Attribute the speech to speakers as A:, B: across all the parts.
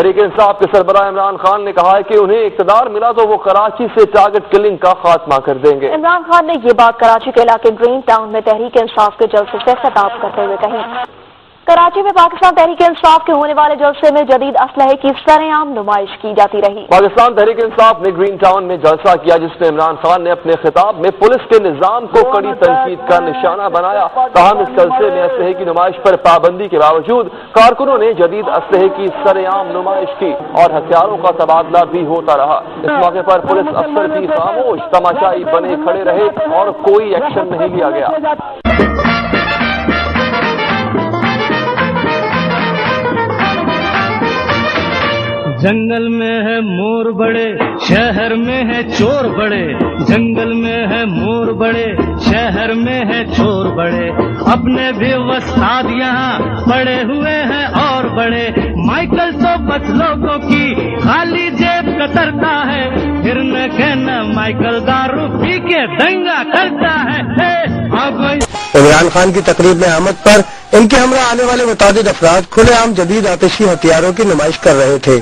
A: تحریک انصاف کے سربراہ عمران خان نے کہا ہے کہ انہیں اقتدار ملا تو وہ کراچی سے ٹارگٹ کلنگ کا خاتمہ کر دیں گے۔
B: عمران خان نے یہ بات کراچی کے علاقے گرین ٹاؤن میں تحریک انصاف کے جلسے سے خطاب کرتے ہوئے کہی۔ کراچی میں پاکستان تحریک انصاف کے ہونے والے جلسے میں جدید اسلحے کی سر عام نمائش کی جاتی رہی۔
A: پاکستان تحریک انصاف نے گرین ٹاؤن میں جلسہ کیا جس میں عمران خان نے اپنے خطاب میں پولیس کے نظام کو کڑی تنقید کا نشانہ بنایا۔ تاہم اس جلسے میں اسلحے کی نمائش پر پابندی کے باوجود کارکنوں نے جدید اسلحے کی سر عام نمائش کی اور ہتھیاروں کا تبادلہ بھی ہوتا رہا۔ اس موقع پر پولیس افسر بھی خاموش تماشائی بنے کھڑے رہے اور کوئی ایکشن نہیں لیا گیا۔
C: جنگل میں ہے مور بڑے، شہر میں ہے چور بڑے، جنگل میں ہے مور بڑے، شہر میں ہے چور بڑے، اپنے بھی وستاد یہاں پڑے ہوئے ہیں اور بڑے، مائیکل تو بس لوگوں کی خالی جیب کترتا ہے، پھر نہ کہنا مائیکل دارو پی کے دنگا کرتا ہے۔
D: عمران خان کی تقریب میں آمد پر ان کے ہمراہ آنے والے متعدد افراد کھلے عام جدید آتشی ہتھیاروں کی نمائش کر رہے تھے۔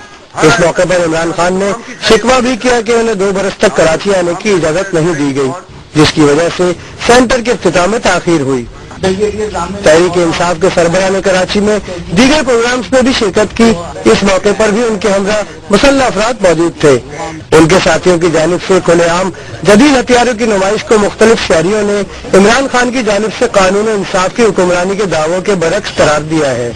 D: اس موقع پر عمران خان نے شکوہ بھی کیا کہ انہیں 2 برس تک کراچی آنے کی اجازت نہیں دی گئی، جس کی وجہ سے سینٹر کے افتتاح میں تاخیر ہوئی۔ تحریک انصاف کے سربراہ نے کراچی میں دیگر پروگرامز میں بھی شرکت کی۔ اس موقع پر بھی ان کے ہمراہ مسلح افراد موجود تھے۔ ان کے ساتھیوں کی جانب سے کھلے عام جدید ہتھیاروں کی نمائش کو مختلف شہریوں نے عمران خان کی جانب سے قانون و انصاف کی حکمرانی کے دعووں کے برعکس قرار دیا ہے۔